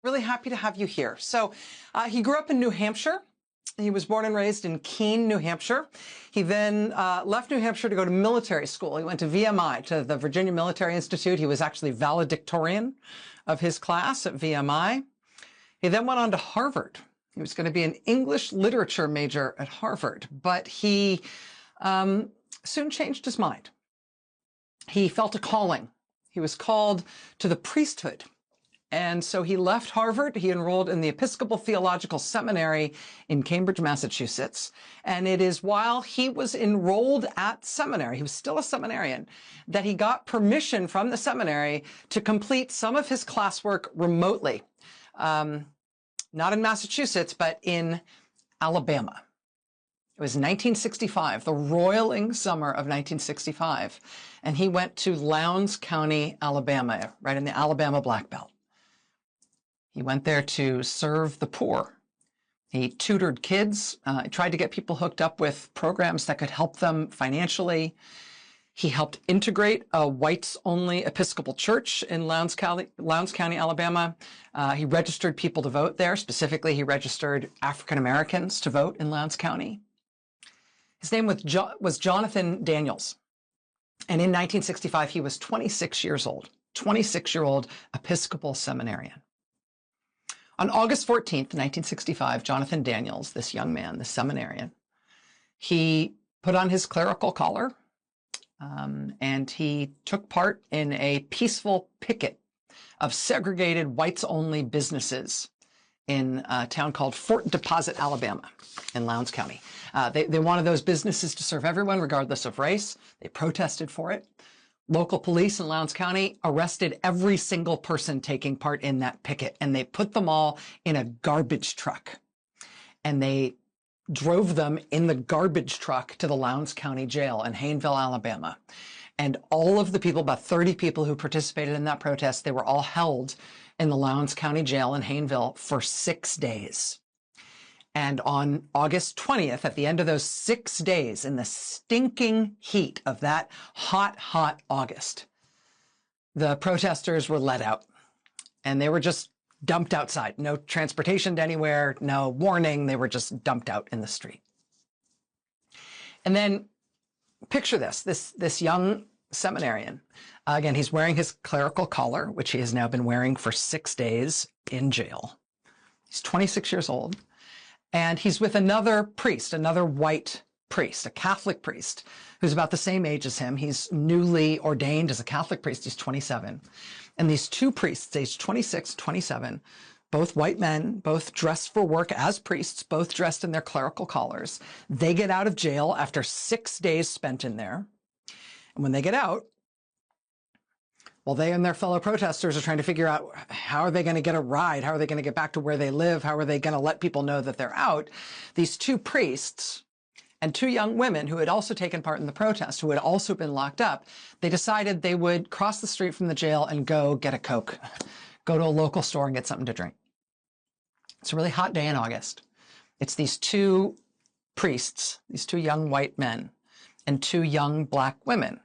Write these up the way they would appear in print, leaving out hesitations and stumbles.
Really happy to have you here. So he grew up in New Hampshire. He was born and raised in Keene, New Hampshire. He then left New Hampshire to go to military school. He went to VMI, to the Virginia Military Institute. He was actually valedictorian of his class at VMI. He then went on to Harvard. He was going to be an English literature major at Harvard, but he soon changed his mind. He felt a calling. He was called to the priesthood. And so he left Harvard. He enrolled in the Episcopal Theological Seminary in Cambridge, Massachusetts. And it is while he was enrolled at seminary, he was still a seminarian, that he got permission from the seminary to complete some of his classwork remotely. Not in Massachusetts, but in Alabama. It was 1965, the roiling summer of 1965. And he went to Lowndes County, Alabama, right in the Alabama Black Belt. He went there to serve the poor. He tutored kids, tried to get people hooked up with programs that could help them financially. He helped integrate a whites-only Episcopal church in Lowndes County, Alabama. He registered people to vote there. Specifically, he registered African Americans to vote in Lowndes County. His name was Jonathan Daniels. And in 1965, he was 26 years old, 26-year-old Episcopal seminarian. On August 14th, 1965, Jonathan Daniels, this young man, the seminarian, he put on his clerical collar and he took part in a peaceful picket of segregated whites-only businesses in a town called Fort Deposit, Alabama, in Lowndes County. They wanted those businesses to serve everyone, regardless of race. They protested for it. Local police in Lowndes County arrested every single person taking part in that picket, and they put them all in a garbage truck. And they drove them in the garbage truck to the Lowndes County Jail in Hayneville, Alabama. And all of the people, about 30 people who participated in that protest, they were all held in the Lowndes County Jail in Hayneville for 6 days. And on August 20th, at the end of those 6 days, in the stinking heat of that hot, hot August, the protesters were let out. And they were just dumped outside. No transportation to anywhere, no warning. They were just dumped out in the street. And then picture this young seminarian. Again, he's wearing his clerical collar, which he has now been wearing for 6 days in jail. He's 26 years old. And he's with another priest, another white priest, a Catholic priest, who's about the same age as him. He's newly ordained as a Catholic priest. He's 27. And these two priests, aged 26, 27, both white men, both dressed for work as priests, both dressed in their clerical collars. They get out of jail after 6 days spent in there. And when they get out, well, they and their fellow protesters are trying to figure out how are they going to get a ride? How are they going to get back to where they live? How are they going to let people know that they're out? These two priests and two young women who had also taken part in the protest, who had also been locked up, they decided they would cross the street from the jail and go get a Coke, go to a local store and get something to drink. It's a really hot day in August. It's these two priests, these two young white men, and two young black women.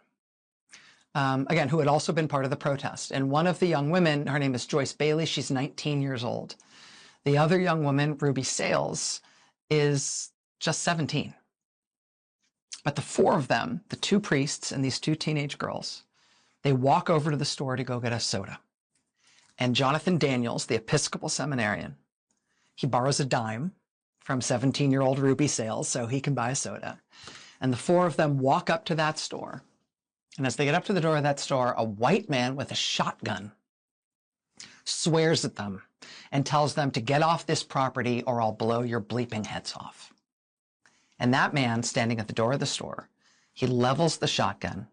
Again, who had also been part of the protest. And one of the young women, her name is Joyce Bailey. She's 19 years old. The other young woman, Ruby Sales, is just 17. But the four of them, the two priests and these two teenage girls, they walk over to the store to go get a soda. And Jonathan Daniels, the Episcopal seminarian, he borrows a dime from 17-year-old Ruby Sales so he can buy a soda. And the four of them walk up to that store. And as they get up to the door of that store, a white man with a shotgun swears at them and tells them to get off this property or I'll blow your bleeping heads off. And that man standing at the door of the store, he levels the shotgun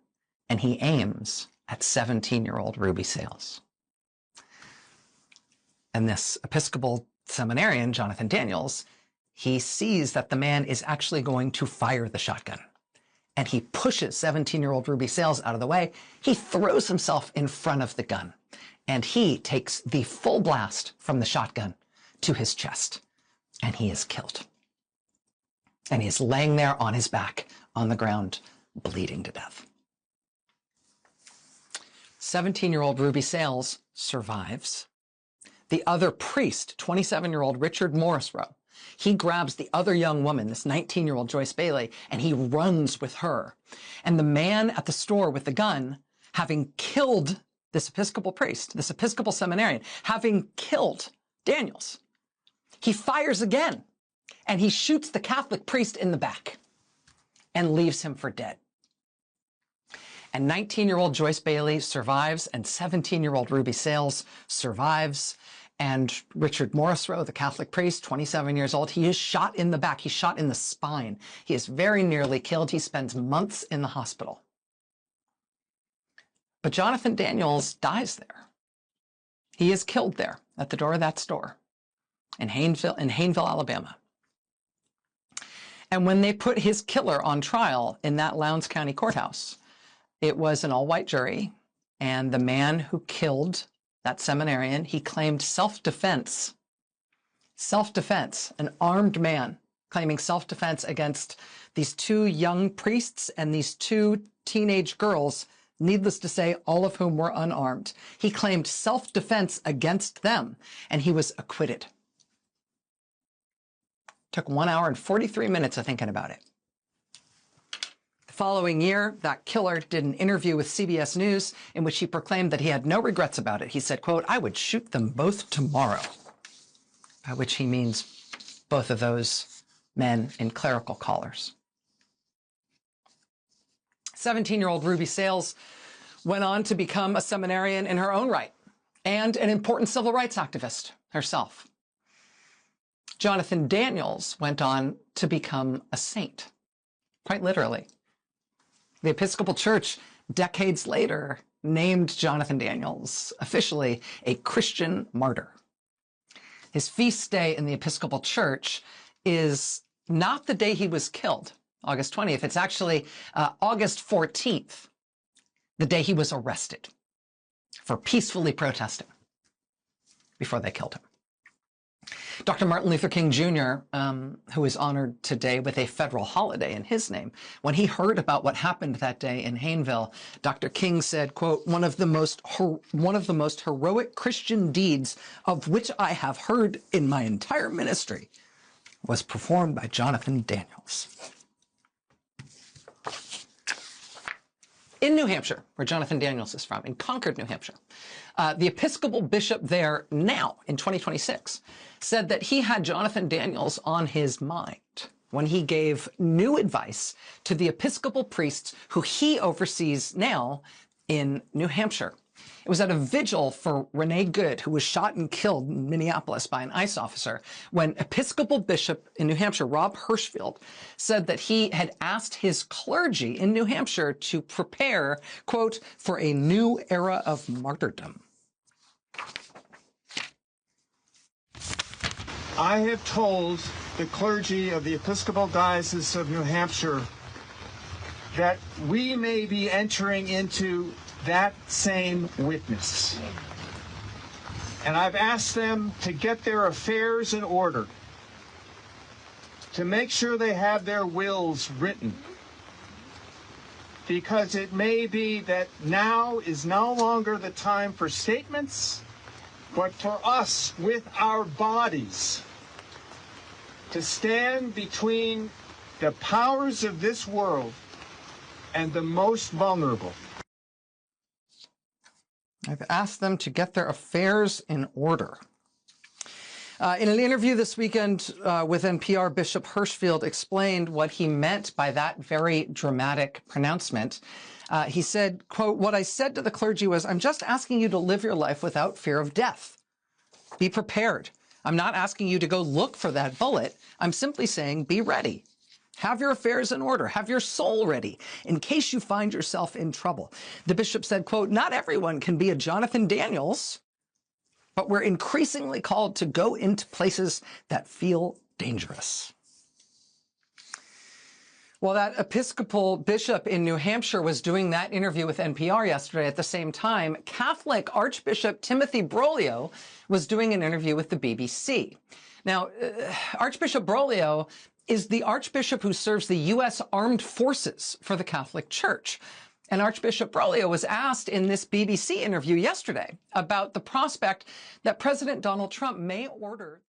and he aims at 17-year-old Ruby Sales. And this Episcopal seminarian, Jonathan Daniels, he sees that the man is actually going to fire the shotgun. And he pushes 17-year-old Ruby Sales out of the way. He throws himself in front of the gun. And he takes the full blast from the shotgun to his chest. And he is killed. And he is laying there on his back on the ground, bleeding to death. 17-year-old Ruby Sales survives. The other priest, 27-year-old Richard Morrisroe, he grabs the other young woman, this 19-year-old Joyce Bailey, and he runs with her. And the man at the store with the gun, having killed this Episcopal priest, this Episcopal seminarian, having killed Daniels, he fires again, and he shoots the Catholic priest in the back and leaves him for dead. And 19-year-old Joyce Bailey survives, and 17-year-old Ruby Sales survives. And Richard Morrisroe, the Catholic priest, 27 years old, he is shot in the back. He's shot in the spine. He is very nearly killed. He spends months in the hospital. But Jonathan Daniels dies there. He is killed there at the door of that store in Hayneville, Alabama. And when they put his killer on trial in that Lowndes County courthouse, it was an all-white jury, and the man who killed that seminarian, he claimed self-defense. Self-defense, an armed man claiming self-defense against these two young priests and these two teenage girls, needless to say, all of whom were unarmed. He claimed self-defense against them, and he was acquitted. Took 1 hour and 43 minutes of thinking about it. The following year, that killer did an interview with CBS News in which he proclaimed that he had no regrets about it. He said, quote, "I would shoot them both tomorrow," by which he means both of those men in clerical collars. 17-year-old Ruby Sales went on to become a seminarian in her own right and an important civil rights activist herself. Jonathan Daniels went on to become a saint, quite literally. The Episcopal Church, decades later, named Jonathan Daniels officially a Christian martyr. His feast day in the Episcopal Church is not the day he was killed, August 20th. It's actually August 14th, the day he was arrested for peacefully protesting before they killed him. Dr. Martin Luther King Jr., who is honored today with a federal holiday in his name, when he heard about what happened that day in Hayneville, Dr. King said, quote, one of the most heroic Christian deeds of which I have heard in my entire ministry was performed by Jonathan Daniels. In New Hampshire, where Jonathan Daniels is from, in Concord, New Hampshire, the Episcopal bishop there now, in 2026, said that he had Jonathan Daniels on his mind when he gave new advice to the Episcopal priests who he oversees now in New Hampshire. It was at a vigil for Renee Good, who was shot and killed in Minneapolis by an ICE officer, when Episcopal Bishop in New Hampshire, Rob Hirschfield, said that he had asked his clergy in New Hampshire to prepare, quote, for a new era of martyrdom. I have told the clergy of the Episcopal Diocese of New Hampshire that we may be entering into that same witness. And I've asked them to get their affairs in order, to make sure they have their wills written, because it may be that now is no longer the time for statements, but for us with our bodies to stand between the powers of this world and the most vulnerable. I've asked them to get their affairs in order. In an interview this weekend with NPR, Bishop Hirschfield explained what he meant by that very dramatic pronouncement. He said, quote, what I said to the clergy was, I'm just asking you to live your life without fear of death. Be prepared. I'm not asking you to go look for that bullet. I'm simply saying, be ready. Have your affairs in order. Have your soul ready in case you find yourself in trouble. The bishop said, quote, not everyone can be a Jonathan Daniels, but we're increasingly called to go into places that feel dangerous. Well, that Episcopal bishop in New Hampshire was doing that interview with NPR yesterday. At the same time, Catholic Archbishop Timothy Broglio was doing an interview with the BBC. Now, Archbishop Broglio is the archbishop who serves the U.S. Armed Forces for the Catholic Church. And Archbishop Broglio was asked in this BBC interview yesterday about the prospect that President Donald Trump may order